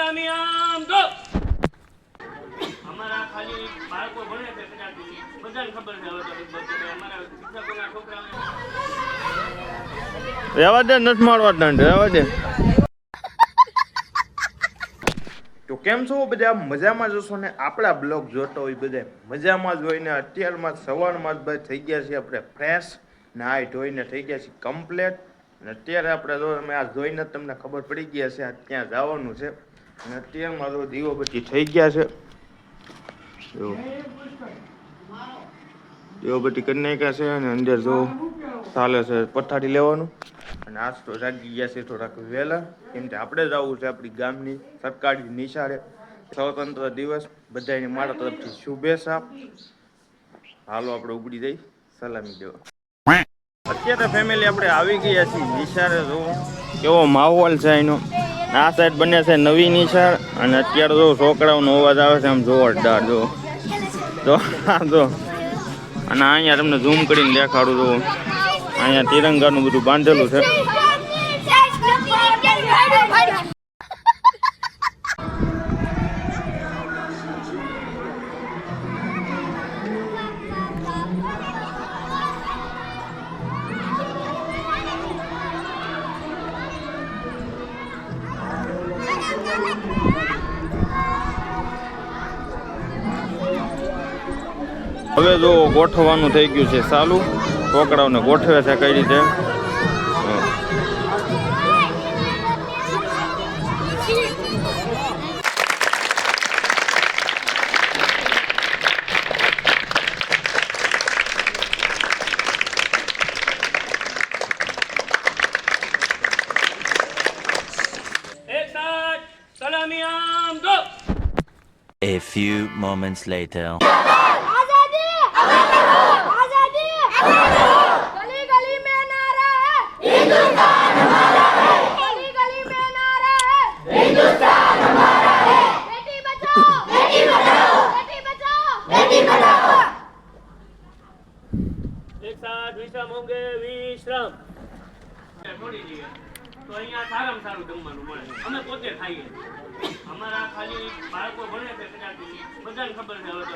સલામી આમ તો અમારા ખાલી બાળકો ભણે છે કદાચ બધાને ખબર છે હવે તો અમારા શિક્ષકોના છોકરાઓને રહેવા દે, નથી મારવા દંડ, રહેવા દે. તો કેમ છો બધા? મજામાં જશો ને? આપણા બ્લોગ જોતો હોય બધા મજામાં જ હોય ને. અત્યારમાં સવારમાં જ ભાઈ થઈ ગયા છીએ આપણે ફ્રેશ, નાહી ધોઈને થઈ ગયા છીએ કમ્પ્લેટ. અને અત્યારે આપણે જો તમે આ જોઈને તમને ખબર પડી ગયા છે આ ત્યાં જવાનું છે. અને અત્યારમાં તો દીવોબત્તી થઈ ગયા છે. દીવોબત્તી કરી નાખ્યા છે અને અંદર જો ચાલે છે પથારી લેવાનું. અને આજ તો જાગી ગયા છે થોડાક વહેલા, કેમ કે આપણે જ આવવું છે આપણી ગામની સરકારી નિશાળે. સ્વતંત્ર દિવસ બધાને મારા તરફથી શુભેચ્છા. હાલો આપણે ઉપડી જઈ સલામી દેવા. અત્યારે ફેમિલી આપણે આવી ગયા છીએ નિશાળે. જો કેવો માહોલ છે એનો. આ સાઈડ બને છે નવી નિશાળ અને અત્યારે જો છોકરાઓનો અવાજ આવે છે આમ જોરદાર. જો જો અને અહીંયા તમને ઝૂમ કરીને દેખાડું. જો અહીંયા તિરંગાનું બધું બાંધેલું છે. હવે જો ગોઠવવાનું થઈ ગયું છે ચાલુ. છોકરાઓને ગોઠવે છે કઈ રીતે. સલામી આમ તો A few moments later. વિશ્રામ હોંગે વિશ્રામ થોડી જઈએ તો અહીંયા સારામાં સારું જમવાનું મળે. અમે પોતે ખાઈએ. અમારા ખાલી બાળકો ભણે છે કદાચ બધાને ખબર છે હવે તો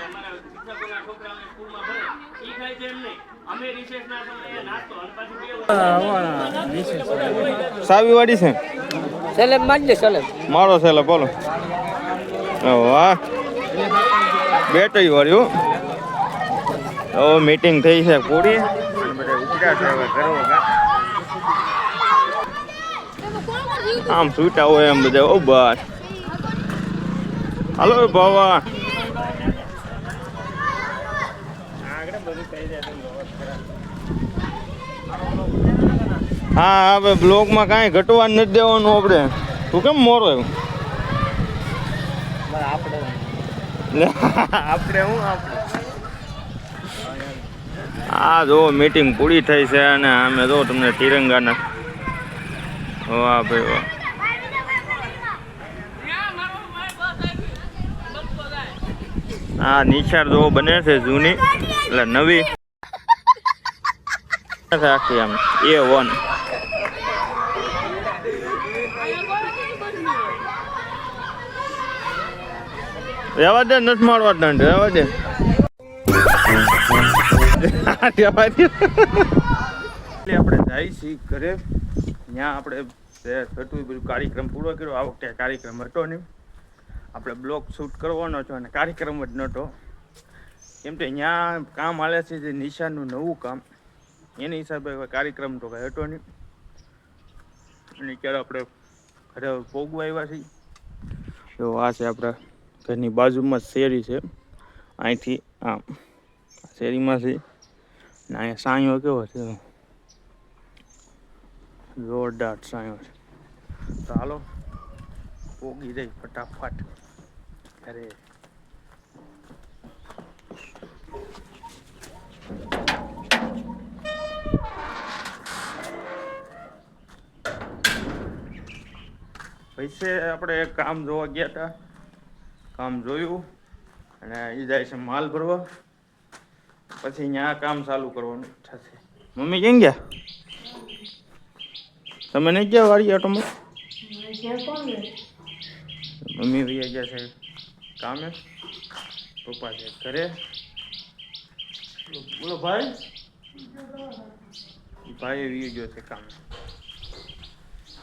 અમારા શિક્ષકોના છોકરાઓને સ્કૂલમાં ભણે એ ખાય છે એમ નહીં. અમે રિસેસના સમયે નાસ્તો અને પાછું સાવી વાડી છે સેલેબ મારજે સેલેબ મારો સેલેબ બોલો. વાહ બેટરી વાળી. ઓ મીટિંગ થઈ છે પૂરી. બધા ઉપડ્યા છે હવે ઘરો આમ છૂટા હોય એમ બધા. ઓ બસ હાલો બાવા. હા હવે બ્લોગમાં કાંઈ ઘટવા નથી દેવાનું આપણે. તું કેમ મોરો એવું? આપણે હું આ જો મીટિંગ પૂરી થઈ છે અને અમે જો તમને તિરંગાના. વાહ ભાઈ વાહ. આ નિશાળ જો બને છે જૂની એટલે નવી આખી આમ A1. રહેવા દે, નથી મારવા દંડ, રહેવા દે. આપણે જાય છીએ ઘરે. ત્યાં આપણે થતું બધું કાર્યક્રમ પૂરો કર્યો. આ વખતે કાર્યક્રમ હતો નહીં. આપણે બ્લોગ શૂટ કરવાનો હતો અને કાર્યક્રમ જ નહોતો. કેમ કે ત્યાં કામ હાલે છે જે નિશાનનું નવું કામ, એની હિસાબે કાર્યક્રમ તો કાંઈ હતો નહીં. અને ત્યારે આપણે ઘરે ભોગવા આવ્યા છીએ. તો આ છે આપણા ઘરની બાજુમાં શેરી છે. અહીંથી આમ શેરીમાં છે ને અહીંયા સાંયો કેવો છે, જોરદાર સાંયો છે. તો હાલો પોગી જાય ફટાફટ. અરે પૈસે આપણે એક કામ જોવા ગયા હતા. કામ જોયું અને એ જાય છે માલ ભરવા. પછી અહીંયા કામ ચાલુ કરવાનું થશે. મમ્મી કેમ ગયા? તમે નહીં ગયા વાળી ઓટોમાં? મમ્મી વૈયા ગયા છે કામે, પપ્પા છે ઘરે. બોલો ભાઈ. ભાઈ વી ગયો છે કામે.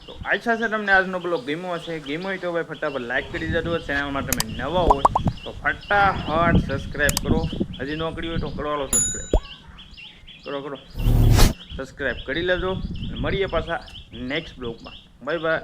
તો આશા છે તમને આજનો બ્લોગ ગમ્યો હશે. ગમ્યો હોય તો ભાઈ ફટાફટ લાઈક કરી દેજો. ચેનલ માટે તમે નવા હોય તો ફટાફટ સબસ્ક્રાઈબ કરો. હજી ન કરી હોય તો કરો સબસ્ક્રાઈબ. કરો સબસ્ક્રાઈબ કરી લેજો. મળીએ પાછા નેક્સ્ટ બ્લોગમાં. Bye bye.